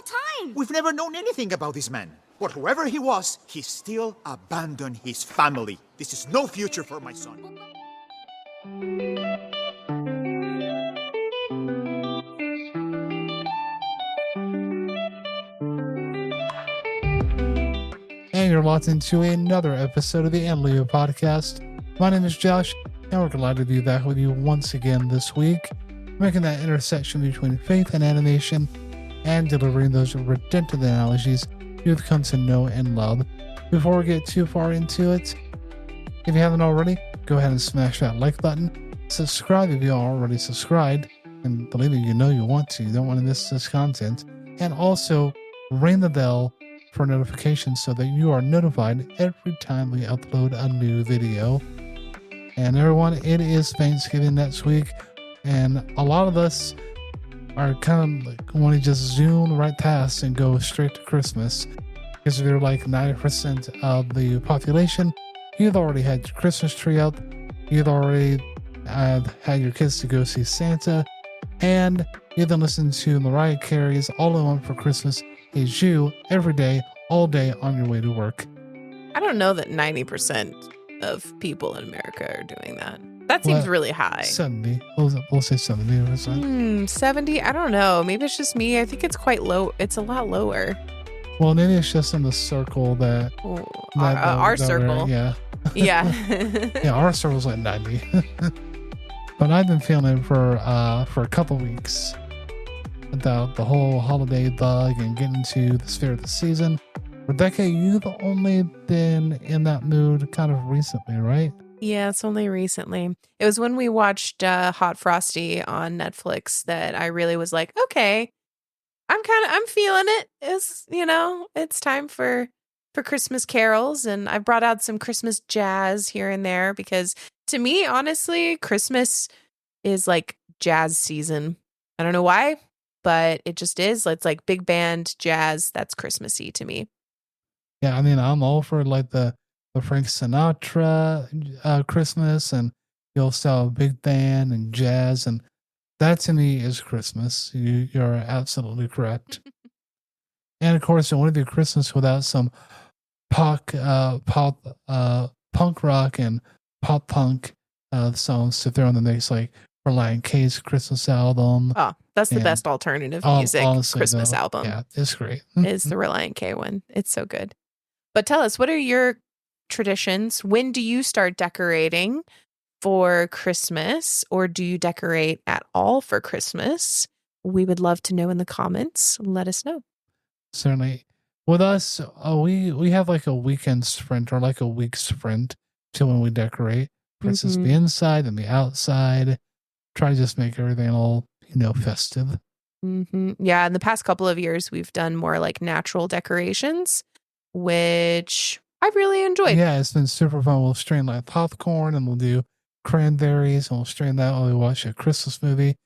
time. We've never known anything about this man. But whoever he was, he still abandoned his family. This is no future for my son. And you're locked into another episode of the Leo podcast. My name is Josh, and we're glad to be back with you once again this week, making that intersection between faith and animation, and delivering those redemptive analogies you've come to know and love. Before we get too far into it, if you haven't already, go ahead and smash that like button. Subscribe if you already subscribed, and believe me, you know you want to. You don't want to miss this content. And also, ring the bell for notifications so that you are notified every time we upload a new video. And everyone, it is Thanksgiving next week, and a lot of us are kind of like want to just zoom right past and go straight to Christmas, because they're like 90% of the population. You've already had your Christmas tree up, you've already had your kids to go see Santa, and you've been listening to Mariah Carey's All I Want for Christmas Is You every day, all day on your way to work. I don't know that 90% of people in America are doing that. That seems really high. 70. We'll say 70%. 70? I don't know. Maybe it's just me. I think it's quite low. It's a lot lower. Well, maybe it's just in the circle that... our circle. Yeah. Yeah. Yeah, our circle's like 90. But I've been feeling it for a couple weeks. About the whole holiday bug and getting into the spirit of the season. Rebecca, you've only been in that mood kind of recently, right? Yeah, it's only recently. It was when we watched Hot Frosty on Netflix that I really was like, okay, I'm feeling it. It's time for Christmas carols, and I brought out some Christmas jazz here and there because to me, honestly, Christmas is like jazz season. I don't know why, but it just is. It's like big band jazz. That's Christmassy to me. Yeah, I mean, I'm all for like the Frank Sinatra Christmas, and you'll sell big band and jazz, and that to me is Christmas. You're absolutely correct. And of course, it wouldn't be Christmas without some punk rock and pop punk songs to throw in the mix, like Mariah Carey's Christmas album. Oh, that's the best alternative music honestly, Christmas album. Yeah, it's great. Is the Reliant K one. It's so good. But tell us, what are your traditions? When do you start decorating for Christmas, or do you decorate at all for Christmas? We would love to know in the comments. Let us know. Certainly. With us, we have like a weekend sprint or like a week sprint to when we decorate. For instance, the inside and the outside. Try to just make everything all, festive. Yeah, in the past couple of years, we've done more like natural decorations, which I really enjoyed. Yeah, it's been super fun. We'll strain like popcorn, and we'll do cranberries, and we'll strain that while we watch a Christmas movie.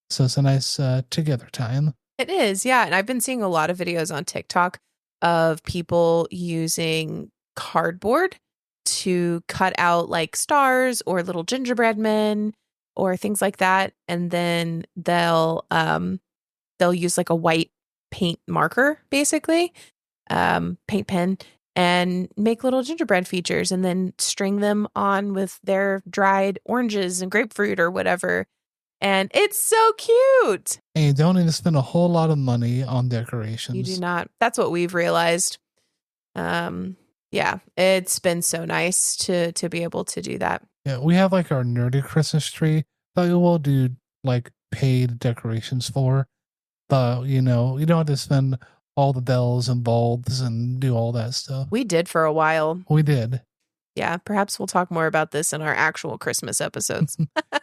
So it's a nice together time. It is, yeah. And I've been seeing a lot of videos on TikTok of people using cardboard to cut out like stars or little gingerbread men or things like that, and then they'll use like a white paint marker, basically, paint pen, and make little gingerbread features, and then string them on with their dried oranges and grapefruit or whatever. And it's so cute. And you don't need to spend a whole lot of money on decorations. You do not. That's what we've realized. Yeah, it's been so nice to be able to do that. Yeah, we have like our nerdy Christmas tree that we will do like paid decorations for. But, you don't have to spend all the bells and bulbs and do all that stuff. We did for a while. We did. Yeah, perhaps we'll talk more about this in our actual Christmas episodes.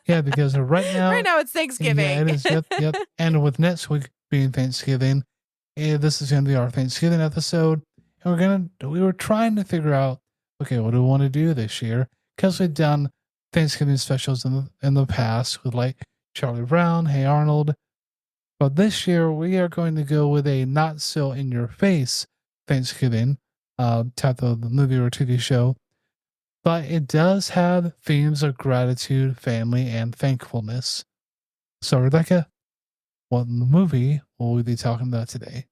Yeah, because right now it's Thanksgiving. Yeah, it is. Yep. And with next week being Thanksgiving, this is going to be our Thanksgiving episode. And we were trying to figure out, okay, what do we want to do this year? Because we've done Thanksgiving specials in the past with like Charlie Brown, Hey Arnold. But this year we are going to go with a not so in your face Thanksgiving type of movie or TV show. But it does have themes of gratitude, family, and thankfulness. So, Rebecca, what movie will we be talking about today?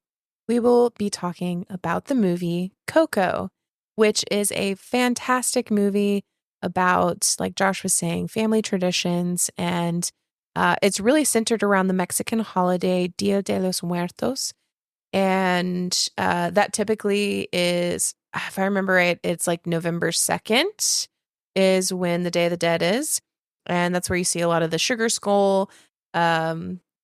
we will be talking about the movie CoCo, which is a fantastic movie about, like Josh was saying, family traditions. And it's really centered around the Mexican holiday, Dia de los Muertos. And that typically is, if I remember right, it's like November 2nd is when the Day of the Dead is. And that's where you see a lot of the sugar skull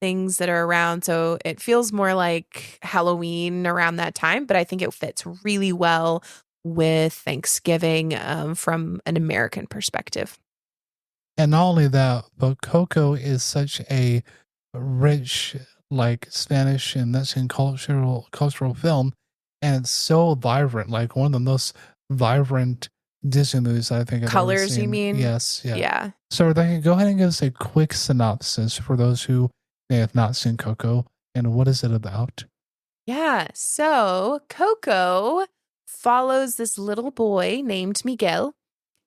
things that are around. So it feels more like Halloween around that time, but I think it fits really well with Thanksgiving from an American perspective. And not only that, but Coco is such a rich, like Spanish and Mexican cultural film, and it's so vibrant, like one of the most vibrant Disney movies I think I've ever Colors, seen. you mean? Yes, yeah. Yeah. So Rebecca, go ahead and give us a quick synopsis for those who may have not seen Coco, and what is it about? Yeah. So CoCo follows this little boy named Miguel,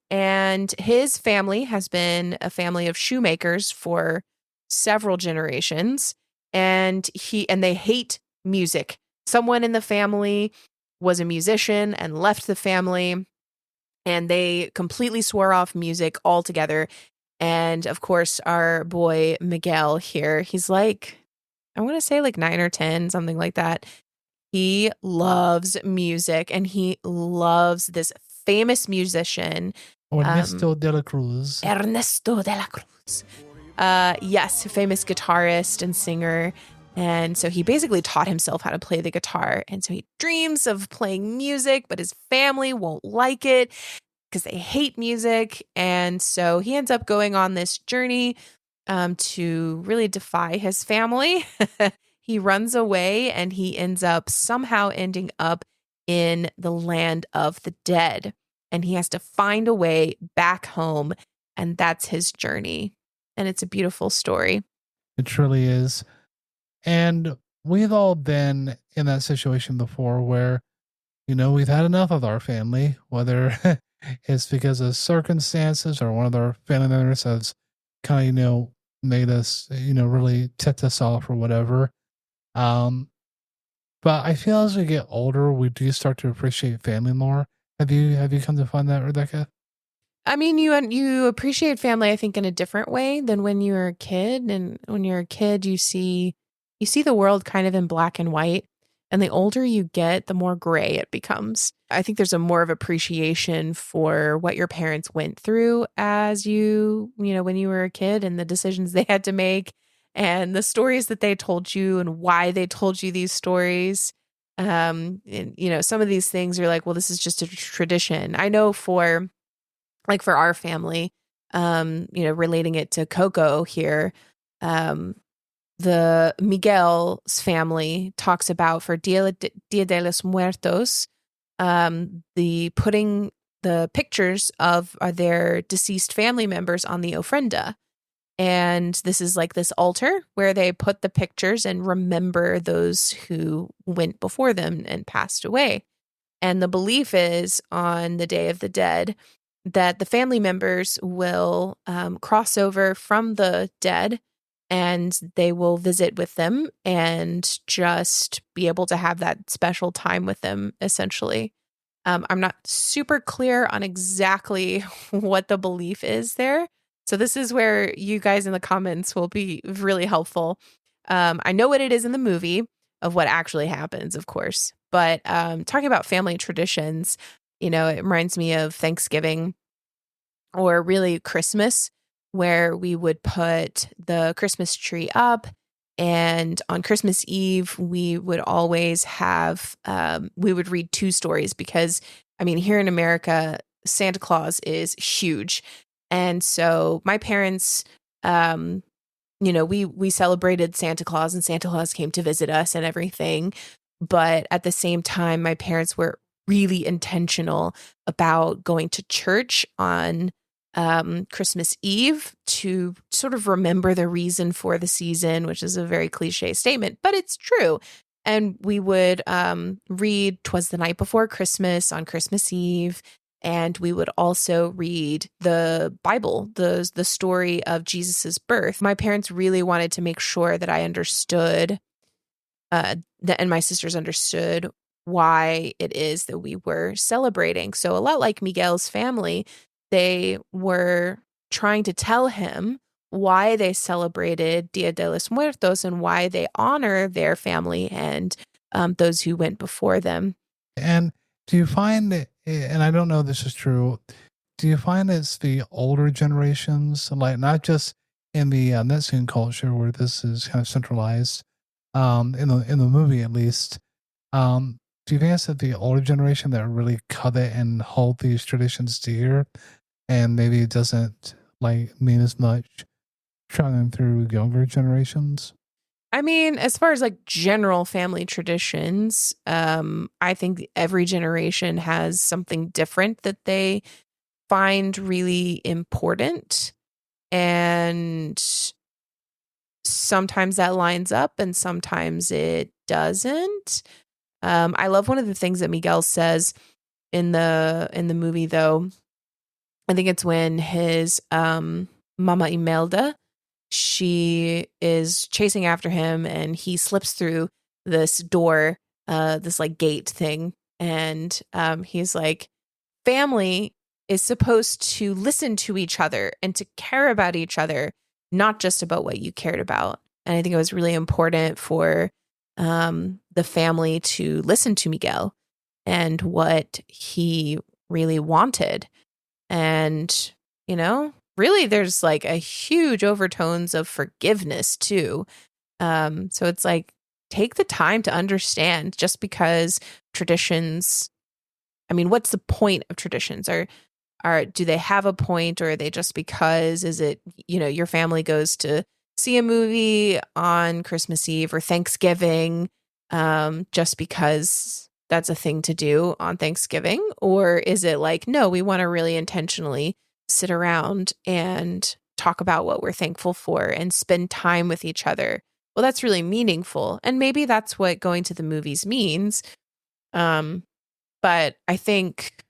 and his family has been a family of shoemakers for several generations, and they hate music. Someone in the family was a musician and left the family, and they completely swore off music altogether. And of course, our boy Miguel here, he's like, I want to say like 9 or 10, something like that. He loves music, and he loves this famous musician, Ernesto de la Cruz. Ernesto de la Cruz. Yes, famous guitarist and singer. And so he basically taught himself how to play the guitar. And so he dreams of playing music, but his family won't like it because they hate music. And so he ends up going on this journey to really defy his family. He runs away, and he ends up somehow ending up in the land of the dead. And he has to find a way back home. And that's his journey. And it's a beautiful story. It truly is. And we've all been in that situation before where, we've had enough of our family, whether it's because of circumstances or one of our family members has kind of, made us, really ticked us off or whatever. But I feel as we get older, we do start to appreciate family more. Have you come to find that, Rebecca? I mean, you appreciate family, I think, in a different way than when you were a kid. And when you're a kid, you see the world kind of in black and white. And the older you get, the more gray it becomes. I think there's a more of appreciation for what your parents went through as when you were a kid, and the decisions they had to make, and the stories that they told you and why they told you these stories. And, some of these things you're like, well, this is just a tradition. I know for our family, relating it to CoCo here, the Miguel's family talks about for Dia de los Muertos, the putting the pictures of their deceased family members on the ofrenda. And this is like this altar where they put the pictures and remember those who went before them and passed away. And the belief is on the Day of the Dead that the family members will cross over from the dead, and they will visit with them and just be able to have that special time with them, essentially. I'm not super clear on exactly what the belief is there. So this is where you guys in the comments will be really helpful. I know what it is in the movie of what actually happens, of course. But talking about family traditions, it reminds me of Thanksgiving, or really Christmas, where we would put the Christmas tree up. And on Christmas Eve, we would always have, we would read 2 stories because, here in America, Santa Claus is huge. And so my parents, we celebrated Santa Claus, and Santa Claus came to visit us and everything. But at the same time, my parents were really intentional about going to church on Christmas Eve to sort of remember the reason for the season, which is a very cliche statement, but it's true. And we would read 'Twas the Night Before Christmas on Christmas Eve. And we would also read the Bible, the story of Jesus's birth. My parents really wanted to make sure that I understood and my sisters understood why it is that we were celebrating. So a lot like Miguel's family, they were trying to tell him why they celebrated Dia de los Muertos and why they honor their family and those who went before them. And do you find, and I don't know if this is true, do you find it's the older generations, like not just in the Mexican culture where this is kind of centralized, in the movie at least, do you think it's that the older generation that really covet and hold these traditions dear, and maybe it doesn't like mean as much traveling through younger generations? I mean, as far as like general family traditions, I think every generation has something different that they find really important. And sometimes that lines up and sometimes it doesn't. I love one of the things that Miguel says in the movie, though. I think it's when his Mama Imelda, she is chasing after him and he slips through this door, this like gate thing. And he's like, family is supposed to listen to each other and to care about each other, not just about what you cared about. And I think it was really important for the family to listen to Miguel and what he really wanted. And, you know, really there's like a huge overtones of forgiveness too. So it's like, take the time to understand. Just because traditions, I mean, what's the point of traditions? Do they have a point, or are they just because? Is it, you know, your family goes to see a movie on Christmas Eve or Thanksgiving, just because that's a thing to do on Thanksgiving? Or is it like, no, we want to really intentionally sit around and talk about what we're thankful for and spend time with each other? Well, that's really meaningful. And maybe that's what going to the movies means. But I think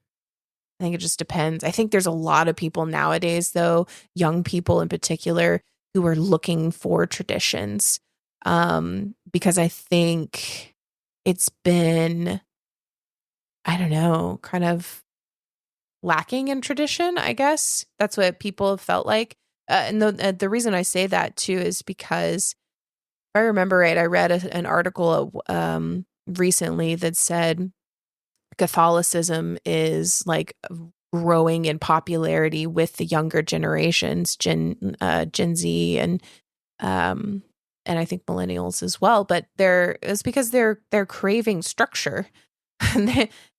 it just depends. I think there's a lot of people nowadays, though, young people in particular, who are looking for traditions, because I think it's been, I don't know, kind of lacking in tradition, I guess. That's what people have felt like. And the reason I say that, too, is because if I remember right, I read an article recently that said Catholicism is like growing in popularity with the younger generations, Gen Z and I think millennials as well. But it's because they're craving structure.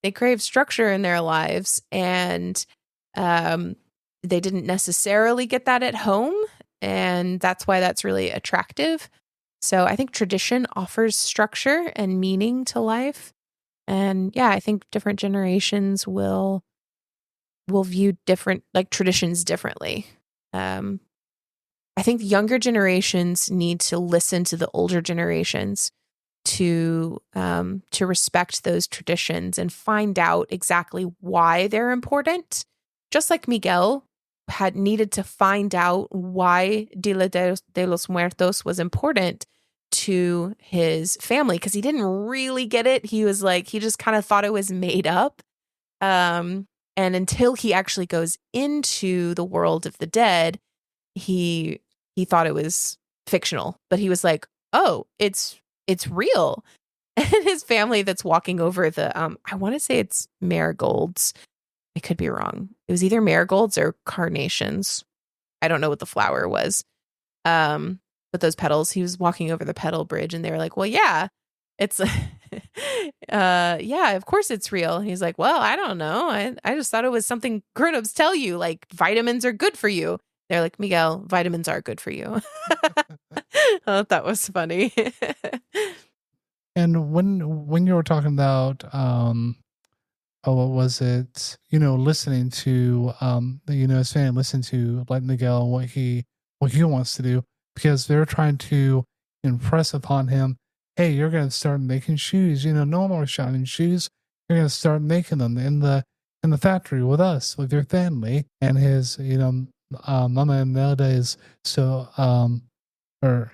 They crave structure in their lives, and they didn't necessarily get that at home, and that's why that's really attractive. So I think tradition offers structure and meaning to life. And yeah, I think different generations will view different like traditions differently. I think younger generations need to listen to the older generations to respect those traditions and find out exactly why they're important. Just like Miguel had needed to find out why Dia de los Muertos was important to his family, because he didn't really get it. He was like, he just kind of thought it was made up. And until he actually goes into the world of the dead, he thought it was fictional. But he was like, oh, it's real. And his family that's walking over the I want to say it's marigolds. I could be wrong. It was either marigolds or carnations. I don't know what the flower was. But those petals, he was walking over the petal bridge and they were like, well, yeah, it's, yeah, of course it's real. He's like, well, I don't know. I just thought it was something grown-ups tell you, like vitamins are good for you. They're like, Miguel, vitamins are good for you. I thought that was funny. And when you were talking about, what was it? You know, listening to, saying listen to like Miguel and what he wants to do, because they're trying to impress upon him, hey, you're going to start making shoes. You know, no more shining shoes. You're going to start making them in the factory with us, with your family. And his, Mama Imelda is so, or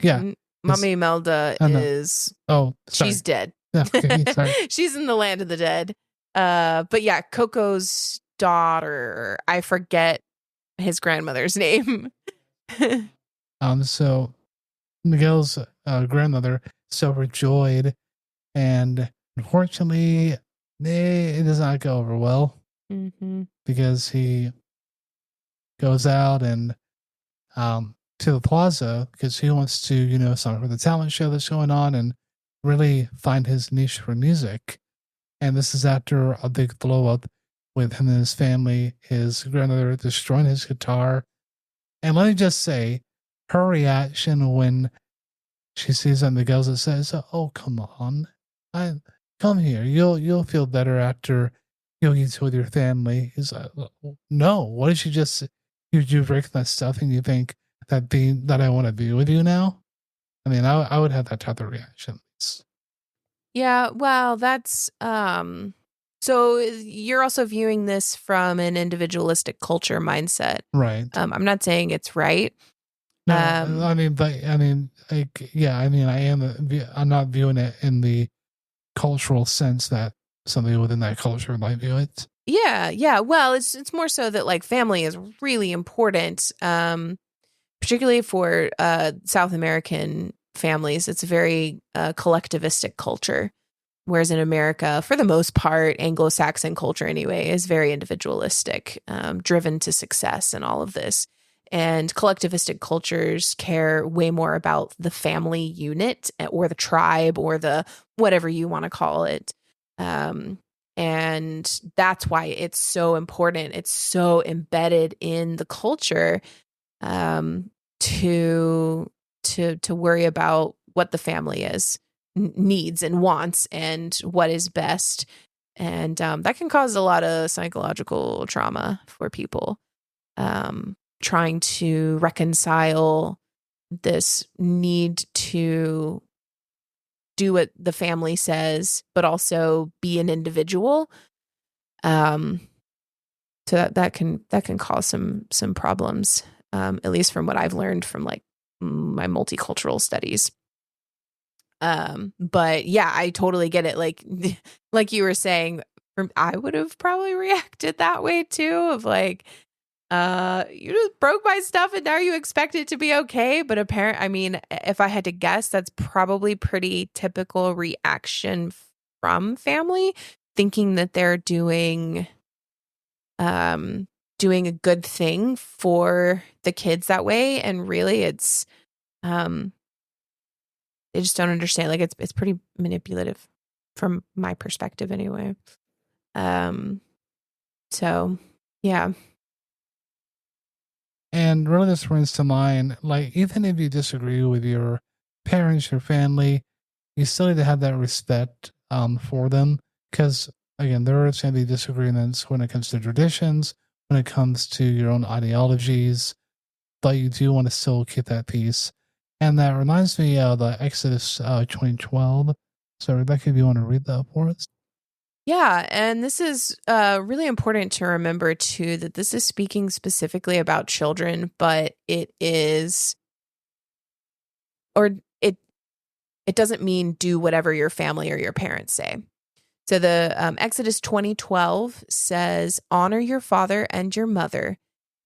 yeah, Mommy Imelda Oh, no. is Oh, sorry. she's dead. Yeah, okay, sorry. She's in the land of the dead. But yeah, Coco's daughter, I forget his grandmother's name. So Miguel's grandmother is overjoyed, and unfortunately, it does not go over well because he goes out and to the plaza because he wants to, sign up for the talent show that's going on and really find his niche for music. And this is after a big blow up with him and his family, his grandmother destroying his guitar. And let me just say, her reaction when she sees that Miguel's it says, "Oh, come on, come here. You'll feel better after you eat with your family." He's like, "No, what did you just? You break my stuff and you think that I want to be with you now?" I mean, I would have that type of reaction. Yeah, well, that's so you're also viewing this from an individualistic culture mindset. Right. I'm not saying it's right. No, I mean, I'm not viewing it in the cultural sense that somebody within that culture might view it. Yeah. Well, it's more so that like family is really important, particularly for South American families. It's a very collectivistic culture, whereas in America, for the most part, Anglo-Saxon culture anyway is very individualistic, driven to success and all of this. And collectivistic cultures care way more about the family unit or the tribe or the whatever you want to call it. And that's why it's so important. It's so embedded in the culture to worry about what the family needs and wants and what is best. And that can cause a lot of psychological trauma for people. Trying to reconcile this need to do what the family says, but also be an individual. So that can cause some problems, at least from what I've learned from like my multicultural studies. But yeah, I totally get it. Like you were saying, I would have probably reacted that way too, of like, you just broke my stuff and now you expect it to be okay. But I mean, if I had to guess, that's probably pretty typical reaction from family, thinking that they're doing a good thing for the kids that way. And really it's, they just don't understand. Like it's pretty manipulative from my perspective anyway. So yeah. And really, this brings to mind, like, even if you disagree with your parents, your family, you still need to have that respect for them. Because, again, there are going to be disagreements when it comes to traditions, when it comes to your own ideologies, but you do want to still keep that peace. And that reminds me of the Exodus 2012. So, Rebecca, if you want to read that for us. Yeah, and this is really important to remember too, that this is speaking specifically about children, but it doesn't mean do whatever your family or your parents say. So the Exodus 20:12 says, "Honor your father and your mother,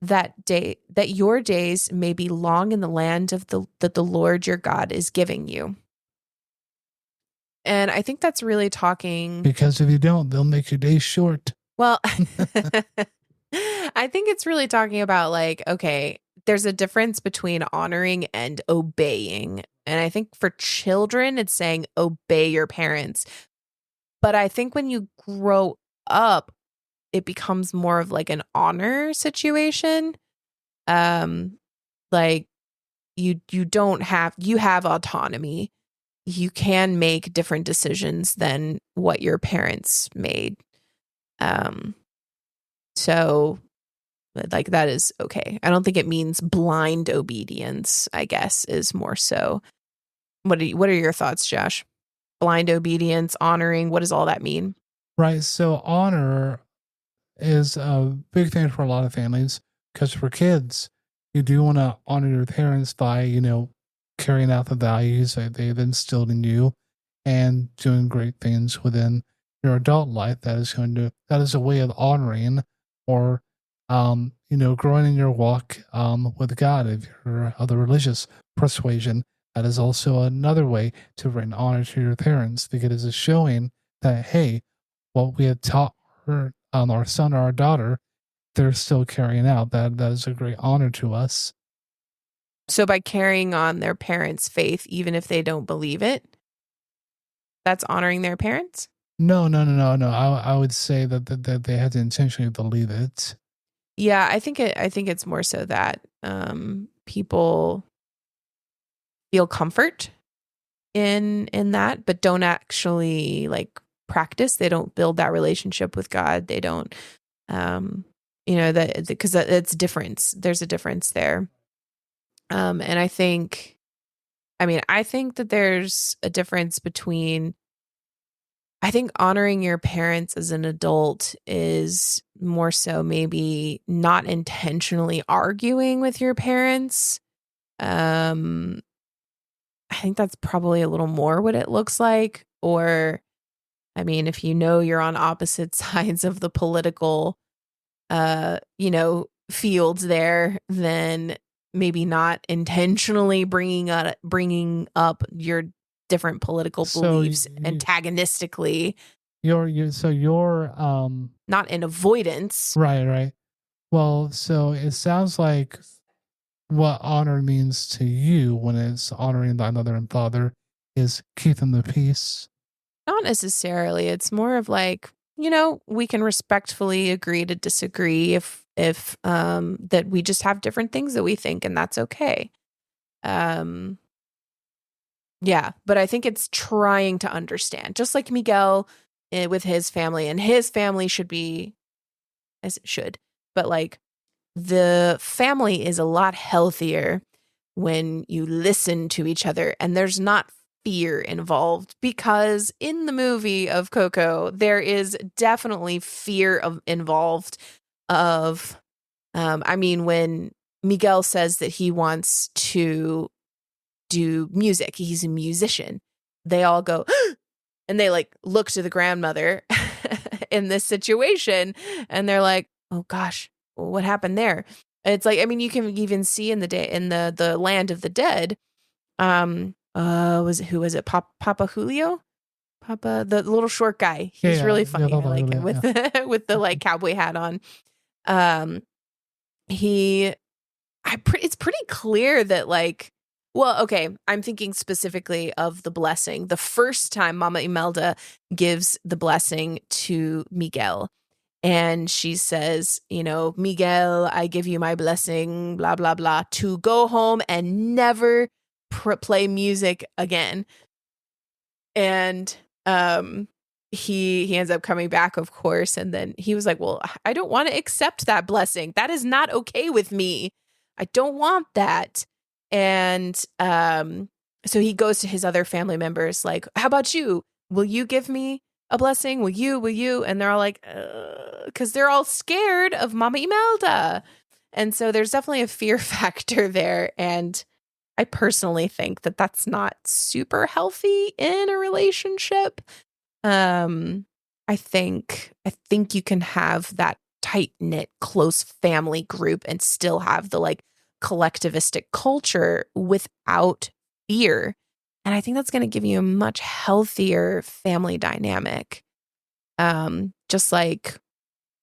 that your days may be long in the land that the Lord your God is giving you." And I think that's really talking... Because if you don't, they'll make your days short. Well, I think it's really talking about like, okay, there's a difference between honoring and obeying. And I think for children, it's saying obey your parents. But I think when you grow up, it becomes more of like an honor situation. Like you have autonomy. You can make different decisions than what your parents made. So like that is okay. I don't think it means blind obedience, I guess, is more so. What are your thoughts, Josh? Blind obedience, honoring, what does all that mean? Right. So honor is a big thing for a lot of families because for kids, you do want to honor your parents by, carrying out the values that they've instilled in you and doing great things within your adult life. That is a way of honoring or growing in your walk with God. If you're of the religious persuasion, that is also another way to bring honor to your parents, because it is showing that, hey, what we had taught our son or our daughter, they're still carrying out. That is a great honor to us. So by carrying on their parents' faith, even if they don't believe it, that's honoring their parents? No. I would say that they had to intentionally believe it. Yeah, I think it's more so that people feel comfort in that, but don't actually like practice. They don't build that relationship with God. They don't, that because it's difference. There's a difference there. And I think that there's a difference between, I think honoring your parents as an adult is more so maybe not intentionally arguing with your parents. I think that's probably a little more what it looks like. Or, I mean, if you're on opposite sides of the political, fields there, then maybe not intentionally bringing up your different political beliefs antagonistically. You're not in avoidance. Right. Well, so it sounds like what honor means to you when it's honoring thy mother and father is keeping the peace. Not necessarily. It's more of like, we can respectfully agree to disagree if that we just have different things that we think, and that's okay. Yeah, but I think it's trying to understand, just like Miguel with his family, and his family should be as it should, but like the family is a lot healthier when you listen to each other and there's not fear involved, because in the movie of CoCo, there is definitely fear involved of, when Miguel says that he wants to do music, he's a musician, they all go, and they like look to the grandmother in this situation, and they're like, oh gosh, what happened there? It's like, you can even see in the land of the dead, who was it? Papa Julio? The little short guy. He's really funny. I like him with with the like cowboy hat on. It's pretty clear that like, well, okay, I'm thinking specifically of the blessing. The first time Mama Imelda gives the blessing to Miguel, and she says, Miguel, I give you my blessing, blah, blah, blah, to go home and never play music again. And he ends up coming back, of course. And then he was like, well, I don't want to accept that blessing. That is not okay with me. I don't want that. And so he goes to his other family members like, how about you? Will you give me a blessing? Will you? And they're all like, because they're all scared of Mama Imelda. And so there's definitely a fear factor there. And I personally think that that's not super healthy in a relationship. I think you can have that tight-knit, close family group and still have the like collectivistic culture without fear. And I think that's going to give you a much healthier family dynamic. Just like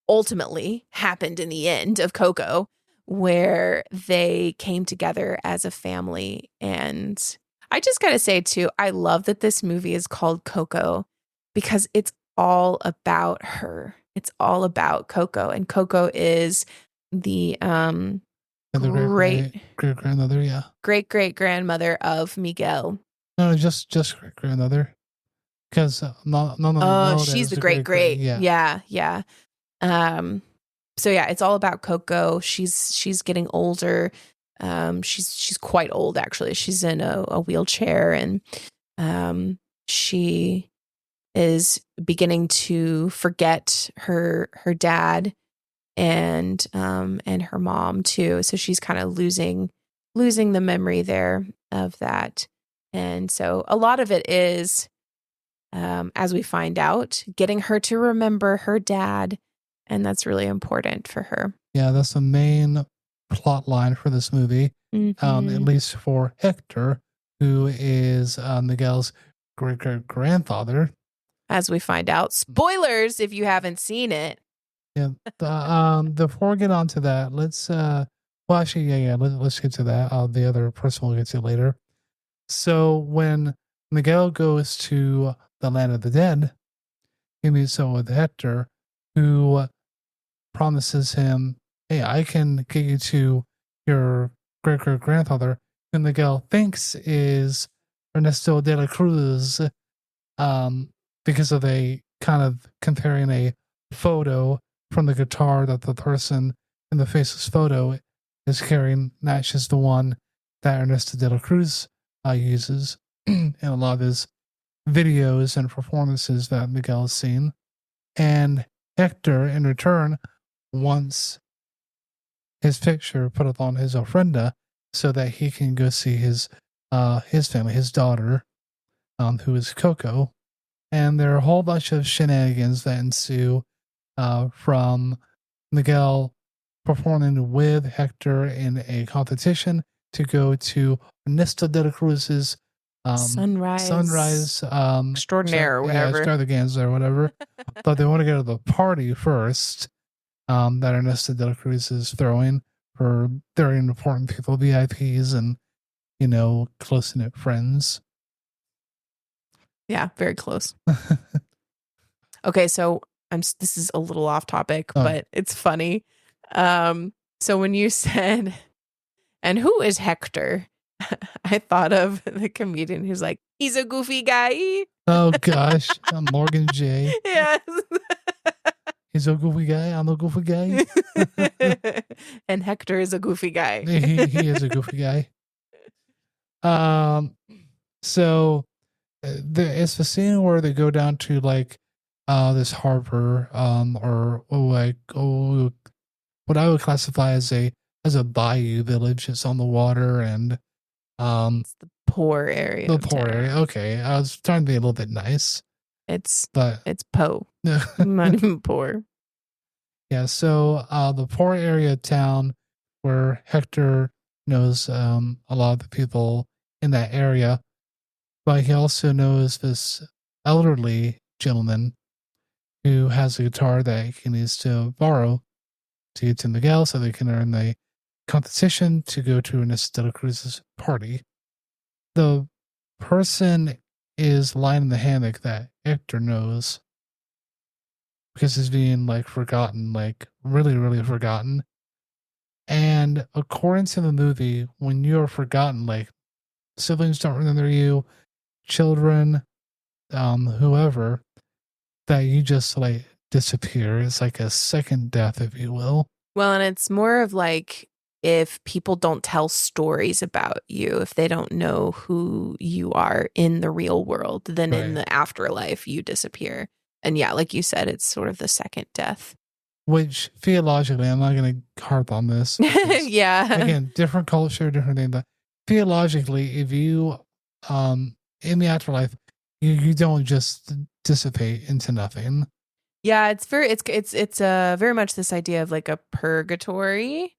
ultimately happened in the end of CoCo, where they came together as a family. And I just got to say too, I love that this movie is called CoCo because it's all about her. It's all about CoCo, and CoCo is the great grandmother, yeah, great grandmother of Miguel. No, just great grandmother, because she's the great. Yeah. So yeah, it's all about CoCo. She's getting older. She's quite old actually. She's in a wheelchair, and she is beginning to forget her dad and her mom too. So she's kind of losing the memory there. of that. And so a lot of it is, as we find out, getting her to remember her dad. And that's really important for her. Yeah, that's the main plot line for this movie, Mm-hmm. at least for Hector, who is Miguel's great-grandfather. As we find out. Spoilers if you haven't seen it. Yeah. Before we get on to that, let's let's get to that. The other person we'll get to later. So when Miguel goes to the land of the dead, he meets up with Hector, who promises him, "Hey, I can get you to your great-grandfather," who Miguel thinks is Ernesto de la Cruz, because of a kind of comparing a photo from the guitar that the person in the faceless photo is carrying matches the one that Ernesto de la Cruz uses in a lot of his videos and performances that Miguel has seen. And Hector, in return, wants his picture put up on his ofrenda so that he can go see his family, his daughter, who is CoCo. And there are a whole bunch of shenanigans that ensue from Miguel performing with Hector in a competition to go to Ernesto de la Cruz's sunrise extraordinaire or whatever. Extravaganza or whatever. But they want to go to the party first that Ernesto de la Cruz is throwing for very important people, VIPs and, close-knit friends. Yeah, very close. Okay, so this is a little off topic, but it's funny. So when you said, "And who is Hector?" I thought of the comedian who's like, "He's a goofy guy." Oh gosh, Morgan J. Yes. He's a goofy guy. I'm a goofy guy. And Hector is a goofy guy. he is a goofy guy. So it's the scene where they go down to this harbor, or what I would classify as a bayou village. It's on the water, and it's the poor area. The poor area. Okay, I was trying to be a little bit nice. It's po. Not even poor. Yeah. So the poor area of town where Hector knows a lot of the people in that area, but he also knows this elderly gentleman who has a guitar that he needs to borrow to get to Miguel so they can earn the competition to go to Ernesto de la Cruz's party. The person is lying in the hammock that Hector knows because he's being forgotten, really, really forgotten. And according to the movie, when you're forgotten, siblings don't remember you, children, whoever, that you just disappear. It's like a second death, if you will. Well, and it's more of if people don't tell stories about you, if they don't know who you are in the real world, then Right. In the afterlife, you disappear. And yeah, like you said, it's sort of the second death. Which theologically, I'm not going to harp on this. Yeah. Again, different culture, different thing. But theologically, if you, in the afterlife, you don't just dissipate into nothing. Yeah, it's very much this idea of a purgatory.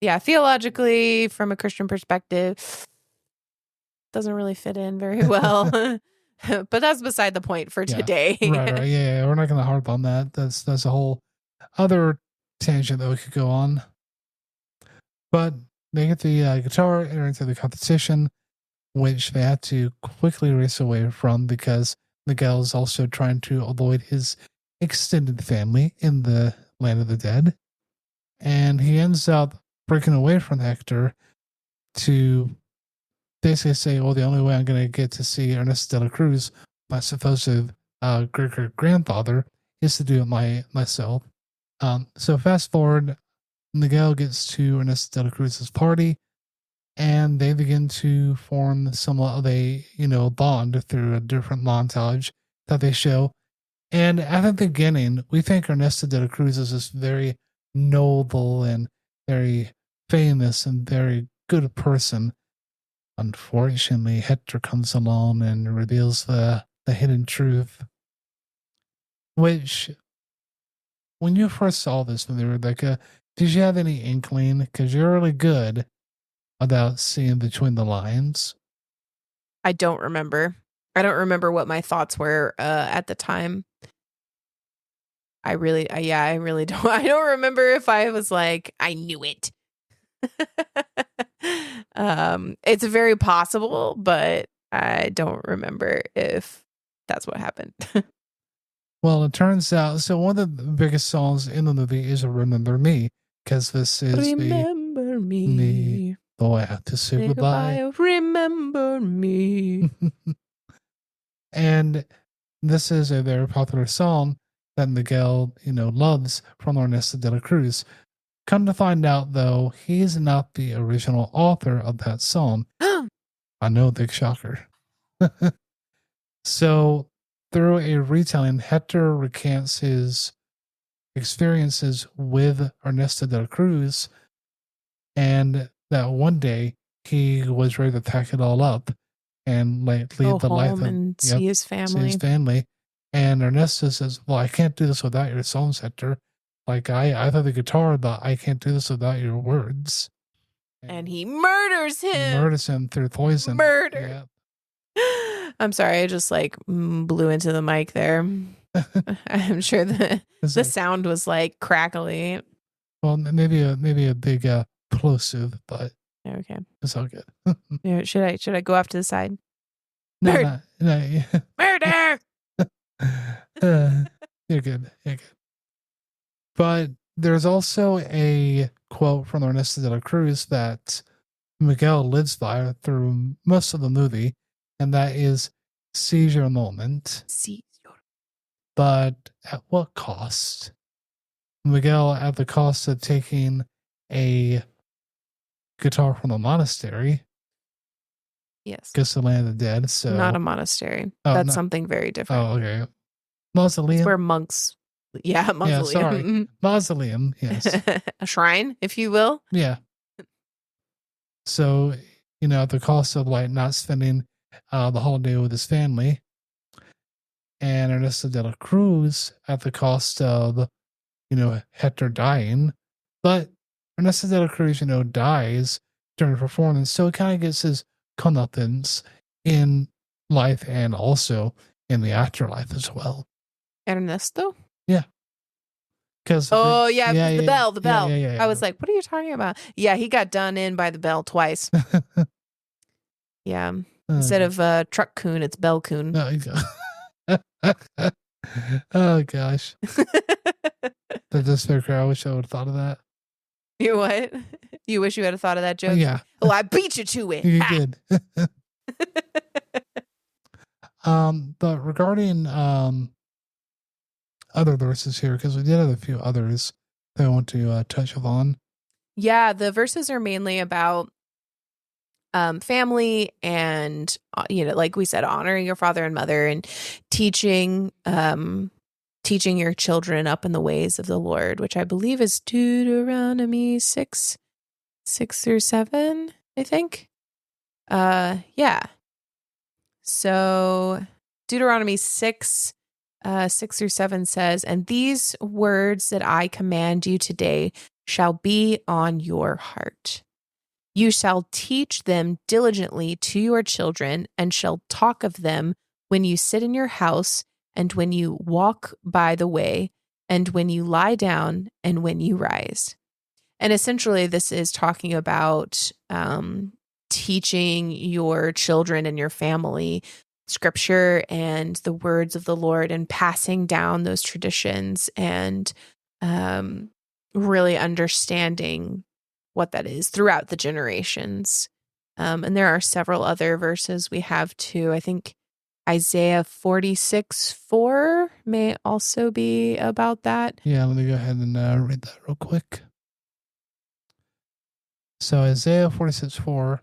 Yeah, theologically, from a Christian perspective, doesn't really fit in very well. But that's beside the point for today. Right. Yeah, we're not going to harp on that. That's a whole other tangent that we could go on. But they get the guitar, enter into the competition, which they have to quickly race away from because Miguel is also trying to avoid his extended family in the land of the dead. And he ends up breaking away from Hector to basically say, well, the only way I'm going to get to see Ernesto de la Cruz, my supposed great-grandfather, is to do it myself. So fast forward, Miguel gets to Ernesto de la Cruz's party, and they begin to form somewhat of a, bond through a different montage that they show. And at the beginning, we think Ernesto de la Cruz is this very noble and very famous and very good person. unfortunately, Hector comes along and reveals the hidden truth. Which, when you first saw this movie, Rebecca, did you have any inkling? Because you're really good about seeing between the lines. I don't remember. I don't remember what my thoughts were at the time. I really don't. I don't remember if I was like, I knew it. It's very possible, but I don't remember if that's what happened. Well, it turns out, so one of the biggest songs in the movie is Remember Me, because this is Remember me. Oh, I have to say goodbye. Remember me. And this is a very popular song that Miguel, loves from Ernesto de la Cruz. Come to find out, though, he's not the original author of that song. I know, big shocker. So, through a retelling, Hector recants his experiences with Ernesto de la Cruz, and that one day he was ready to pack it all up and lead the life of, and see his family. And Ernesto says, "Well, I can't do this without your songs, Hector. Like I have the guitar, but I can't do this without your words." And he murders him. Murders him through poison. Murder. Yeah. I'm sorry, I just blew into the mic there. I'm sure the sound was crackly. Well, maybe a big plosive, but okay, it's all good. Should I go off to the side? No. Murder. You're good. But there's also a quote from Ernesto de la Cruz that Miguel lives by through most of the movie, and that is, "Seize your moment." But at what cost? Miguel, at the cost of taking a guitar from the monastery. Yes. Goes to the land of the dead. So not a monastery. That's something very different. Oh, okay. Mausoleum. It's where monks. Yeah, mausoleum. Yeah, sorry. Mausoleum, yes. A shrine, if you will. Yeah. So, at the cost of not spending the holiday with his family, and Ernesto de la Cruz at the cost of, Hector dying. But Ernesto de la Cruz, dies during the performance, so it kind of gets his comeuppance in life and also in the afterlife as well. Ernesto? Yeah. The bell. Yeah. I was like, what are you talking about? Yeah, he got done in by the bell twice. Yeah. Instead of truck coon, it's bell coon. Oh gosh. That does fair. I wish I would have thought of that. You what? You wish you had thought of that joke? Yeah. Oh, I beat you to it. You did. But regarding other verses here, because we did have a few others that I want to touch upon. Yeah, the verses are mainly about family and like we said, honoring your father and mother and teaching your children up in the ways of the Lord, which I believe is Deuteronomy 6 through 7, I think. Yeah. So Deuteronomy 6 through 7 says, "And these words that I command you today shall be on your heart. You shall teach them diligently to your children, and shall talk of them when you sit in your house, and when you walk by the way, and when you lie down, and when you rise." And essentially, this is talking about teaching your children and your family scripture and the words of the Lord, and passing down those traditions, and really understanding what that is throughout the generations. And there are several other verses we have too. I think Isaiah 46:4 may also be about that. Yeah, let me go ahead and read that real quick. So Isaiah 46:4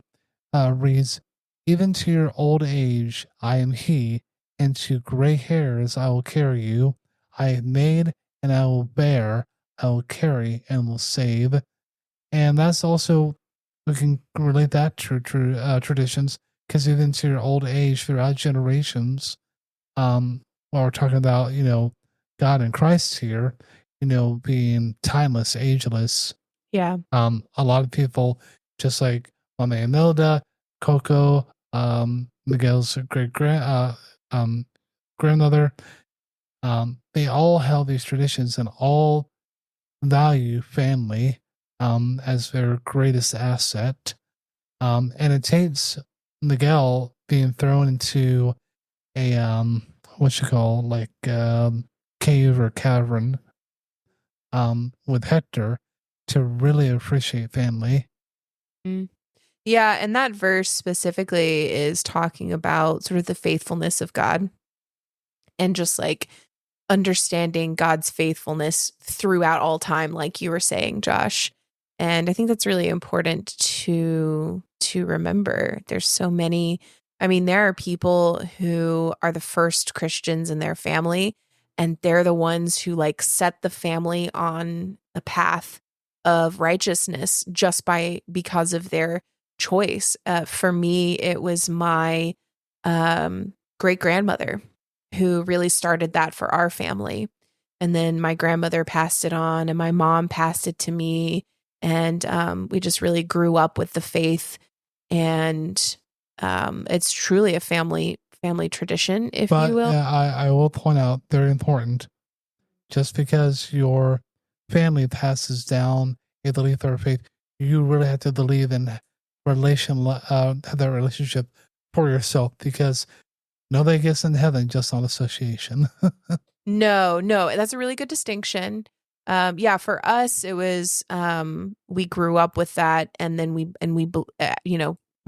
reads, "Even to your old age I am he, and to gray hairs I will carry you. I have made and I will bear, I will carry and will save." And that's also we can relate that to traditions, because even to your old age, throughout generations, while we're talking about, God and Christ here, being timeless, ageless. Yeah. A lot of people, just like Mama Imelda, CoCo, Miguel's grandmother, they all held these traditions and all value family as their greatest asset. And it takes Miguel being thrown into a cave or cavern with Hector to really appreciate family. Mm. Yeah, and that verse specifically is talking about sort of the faithfulness of God and just like understanding God's faithfulness throughout all time, like you were saying, Josh. And I think that's really important to remember. There's so many. I mean, there are people who are the first Christians in their family, and they're the ones who like set the family on a path of righteousness just because of their choice. For me, it was my great grandmother who really started that for our family. And then my grandmother passed it on, and my mom passed it to me. And we just really grew up with the faith. And it's truly a family tradition, if you will. I will point out, very important, just because your family passes down a belief or faith, you really have to believe in have that relationship for yourself, because nobody gets in heaven just on association. No, that's a really good distinction. Yeah, for us, it was we grew up with that, and then we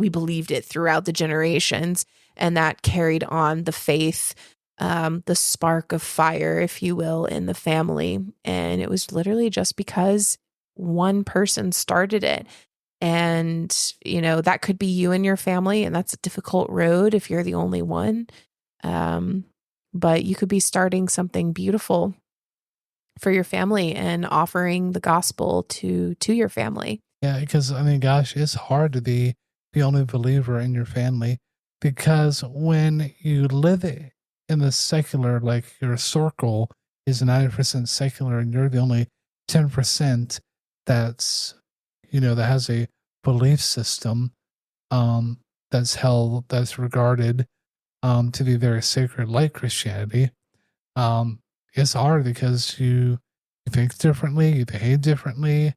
believed it throughout the generations, and that carried on the faith, the spark of fire, if you will, in the family. And it was literally just because one person started it. And, that could be you and your family, and that's a difficult road if you're the only one. But you could be starting something beautiful for your family and offering the gospel to your family. Yeah, because I mean, gosh, it's hard to be the only believer in your family, because when you live in the secular, like your circle is 90% secular and you're the only 10% that's, that has a belief system that's regarded to be very sacred, like Christianity. It's hard because you think differently, you behave differently,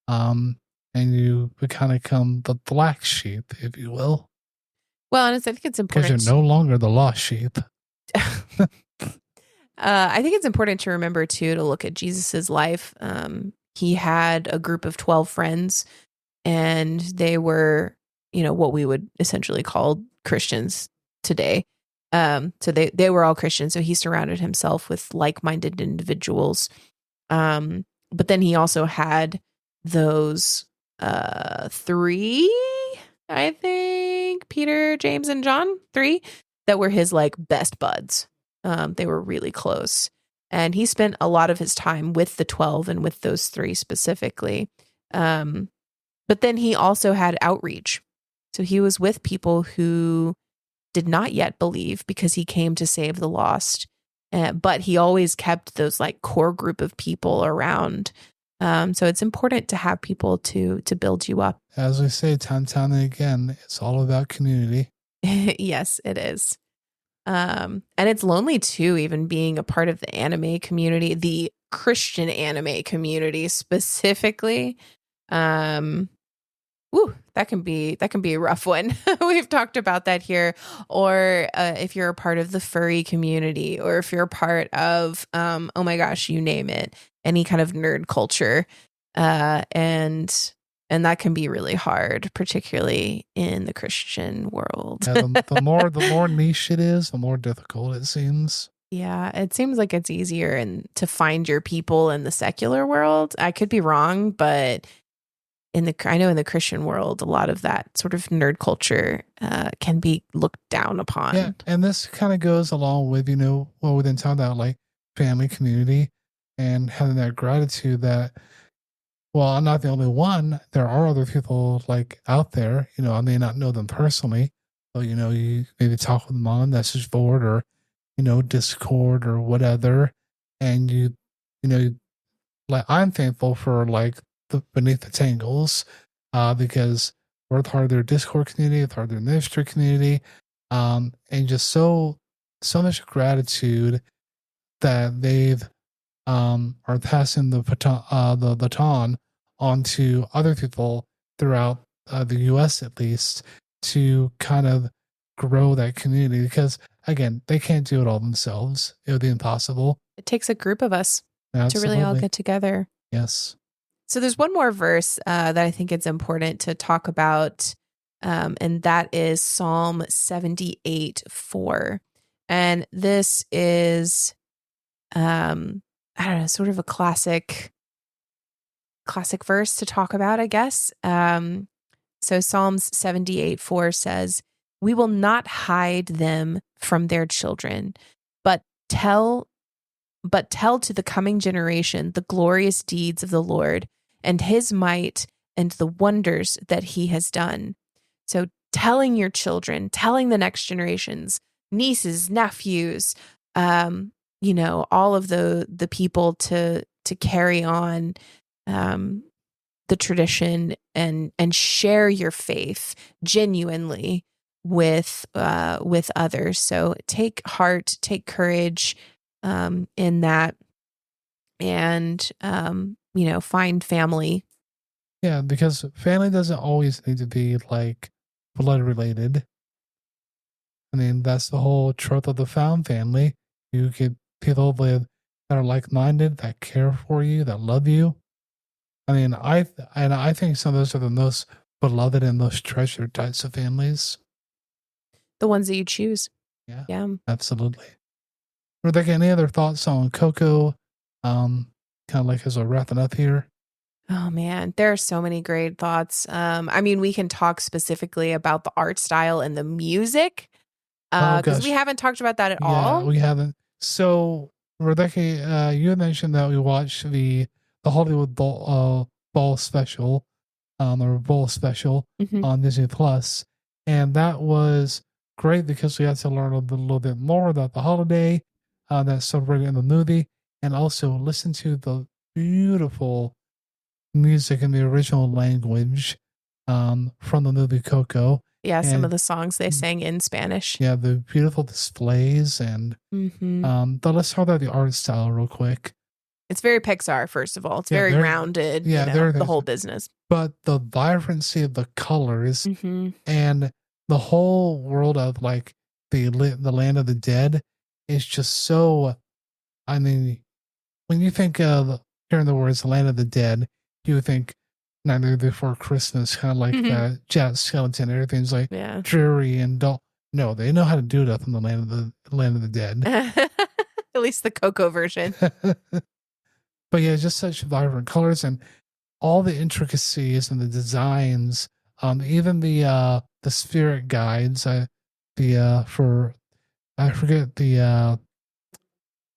and you kind of become the black sheep, if you will. Well, and I think it's important because you're no longer the lost sheep. I think it's important to remember too to look at Jesus's life. He had a group of 12 friends, and they were, what we would essentially call Christians today. So they were all Christians. So he surrounded himself with like-minded individuals. But then he also had those three, I think, Peter, James, and John, three, that were his like best buds. They were really close. And he spent a lot of his time with the 12 and with those three specifically. But then he also had outreach. So he was with people who did not yet believe, because he came to save the lost. But he always kept those like core group of people around. So it's important to have people to build you up. As we say time and again, it's all about community. Yes, it is. And it's lonely too, even being a part of the anime community, the Christian anime community specifically. That can be a rough one. We've talked about that here. Or if you're a part of the furry community, or if you're a part of, oh my gosh, you name it, any kind of nerd culture. And that can be really hard, particularly in the Christian world. Yeah, the more niche it is, the more difficult it seems. Yeah, it seems like it's easier to find your people in the secular world. I could be wrong, but I know in the Christian world, a lot of that sort of nerd culture can be looked down upon. Yeah, and this kind of goes along with, what we then talk about, like family, community, and having that gratitude that well, I'm not the only one. There are other people like out there. I may not know them personally, but you maybe talk with them on message board or Discord or whatever, and like I'm thankful for like the Beneath the Tangles, because we're part of their Discord community, part of their ministry community, and just so much gratitude that they've are passing the baton onto other people throughout the U.S. at least to kind of grow that community, because again, they can't do it all themselves. It would be impossible. It takes a group of us Absolutely. to really all get together. Yes. So there's one more verse that I think it's important to talk about, and that is Psalm 78:4. And this is, I don't know, sort of a classic verse to talk about, I guess. So Psalms 78:4 says, "We will not hide them from their children, but tell to the coming generation the glorious deeds of the Lord and his might and the wonders that he has done." So telling your children, telling the next generations, nieces, nephews, all of the people to carry on the tradition and share your faith genuinely with others. So take heart, take courage in that, and find family. Yeah, because family doesn't always need to be like blood related. I mean, that's the whole truth of the found family. You get people that are like minded, that care for you, that love you. I mean, I think some of those are the most beloved and most treasured types of families. The ones that you choose. Yeah. Absolutely. Rebecca, any other thoughts on CoCo? Kind of like as we're wrapping up here. Oh man, there are so many great thoughts. I mean, we can talk specifically about the art style and the music, because we haven't talked about that at all. Yeah, we haven't. So, Rebecca, you had mentioned that we watched the Hollywood Bowl special, or Bowl special on Disney Plus, and that was great because we got to learn a little bit more about the holiday that's celebrated in the movie, and also listen to the beautiful music in the original language from the movie CoCo. Yeah, some of the songs they sang in Spanish. Yeah, the beautiful displays and let's talk about the art style real quick. It's very Pixar, first of all. It's very rounded, the whole business. But the vibrancy of the colors and the whole world of like the land of the dead is just so, I mean, when you think of hearing the words land of the dead, you would think Nightmare Before Christmas, kind of like that Jack Skeleton. Everything's like dreary and dull. No, they know how to do it up in the land of the dead. At least the CoCo version. But yeah, just such vibrant colors and all the intricacies and the designs. Even the spirit guides. I forget the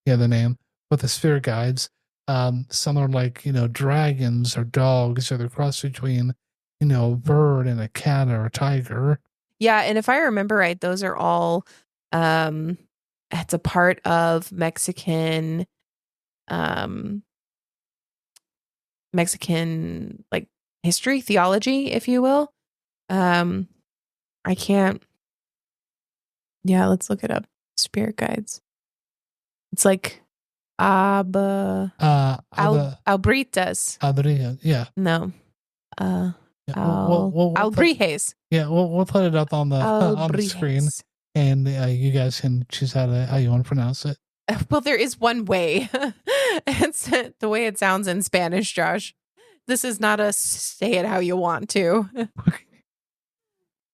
name, but the spirit guides. Some are like, dragons or dogs, or the cross between, a bird and a cat or a tiger. Yeah, and if I remember right, those are all it's a part of Mexican like history, theology, if you will. I can't. Yeah, let's look it up. Spirit guides. It's like Albritas. Albrita, yeah. No. Albrijes. Yeah, we'll put it up on the screen, and you guys can choose how you want to pronounce it. Well, there is one way. It's the way it sounds in Spanish, Josh. This is not a say it how you want to.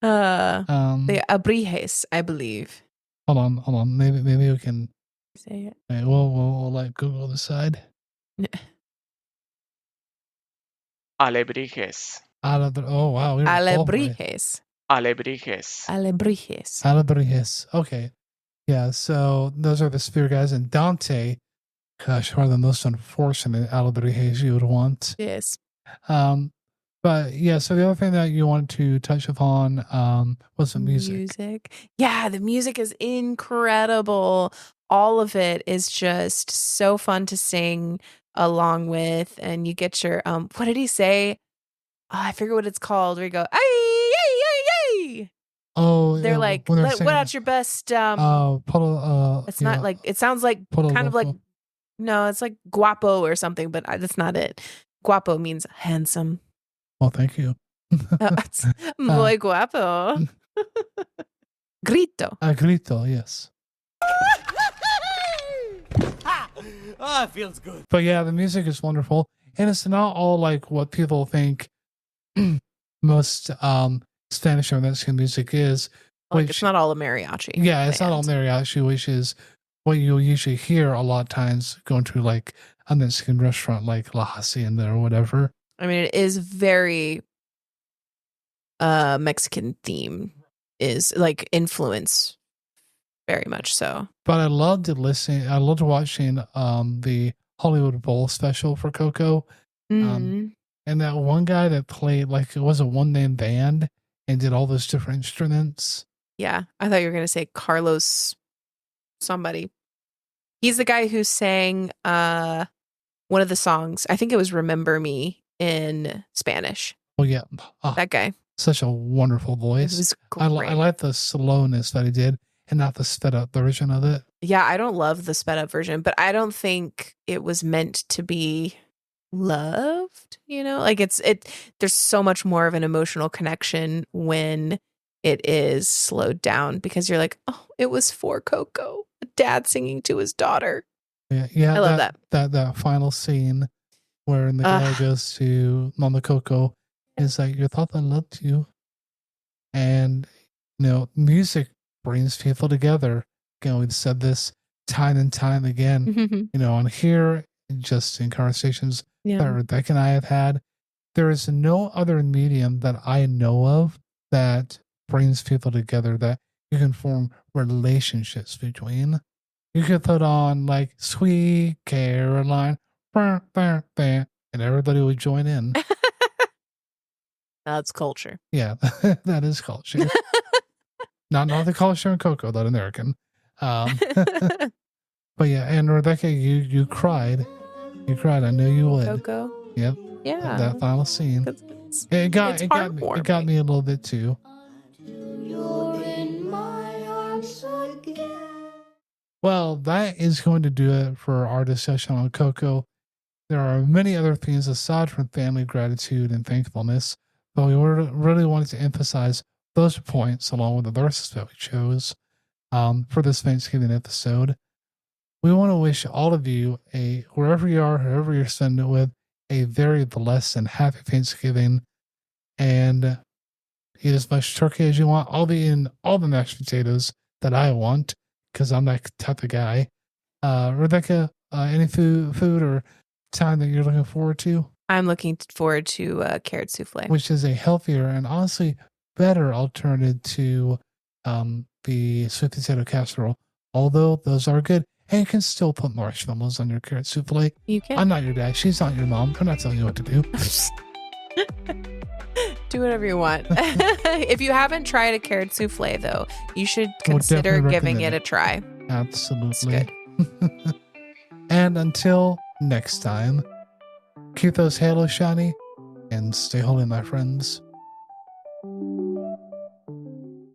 The Albrijes, I believe. Hold on. Maybe we can say it. Right, we'll let Google decide. Alebrijes. Oh wow. Alebrijes. Alebrijes. Alebrijes. Alebrijes. Okay. Yeah, so those are the spirit guides, and Dante, gosh, one of the most unfortunate Alebrijes you would want. Yes. But yeah, so the other thing that you wanted to touch upon was the music. Yeah, the music is incredible. All of it is just so fun to sing along with, and you get your what did he say? Oh, I forget what it's called. Where you go, ay, ay, ay, ay. Oh, They're yeah, like, when they're what saying, out your best it's it's not like, it sounds like kind of like, no, it's like guapo or something, but that's not it. Guapo means handsome. Well, thank you. It's muy guapo. Grito. Grito, yes. Ah, feels good. But yeah, the music is wonderful, and it's not all like what people think most Spanish or Mexican music is. Like, it's not all a mariachi. Yeah, it's not all mariachi, which is what you'll usually hear a lot of times going to like a Mexican restaurant like La Hacienda or whatever. I mean, it is very Mexican theme, is like influence, very much so. But I loved watching the Hollywood Bowl special for CoCo. And that one guy that played, like, it was a one-man band and did all those different instruments. Yeah, I thought you were going to say Carlos somebody. He's the guy who sang one of the songs. I think it was Remember Me in Spanish. Oh, yeah. That guy. Such a wonderful voice. It was great. I like the slowness that he did and not the sped up version of it. Yeah, I don't love the sped up version, but I don't think it was meant to be loved, you know? Like there's so much more of an emotional connection when it is slowed down, because you're like, oh, it was for CoCo, a dad singing to his daughter. Yeah, I love that final scene where the guy goes to Mama CoCo, is like, you thought I loved you. And music brings people together. We've said this time and time again, on here, just in conversations that Rebecca and I have had. There is no other medium that I know of that brings people together, that you can form relationships between. You could put on like Sweet Caroline, and everybody would join in. That's culture. Yeah, that is culture. not the culture in CoCo, that American. But yeah, and Rebecca, you cried. You cried. I knew you would. CoCo. Yep. Yeah. That final scene. It got me a little bit too. You're in my arms again. Well, that is going to do it for our discussion on CoCo. There are many other themes aside from family, gratitude, and thankfulness, but we really wanted to emphasize those points along with the verses that we chose for this Thanksgiving episode. We want to wish all of you, wherever you are, whoever you're spending it with, a very blessed and happy Thanksgiving, and eat as much turkey as you want. I'll be in all the mashed potatoes that I want, because I'm that type of guy. Rebecca, any food or time that you're looking forward to? I'm looking forward to carrot souffle, which is a healthier and honestly better alternative to the sweet potato casserole. Although those are good, and you can still put marshmallows on your carrot souffle. You can. I'm not your dad. She's not your mom. I'm not telling you what to do. Do whatever you want. If you haven't tried a carrot souffle, though, you should consider giving it a try. Absolutely. And until next time, keep those halos shiny and stay holy, my friends.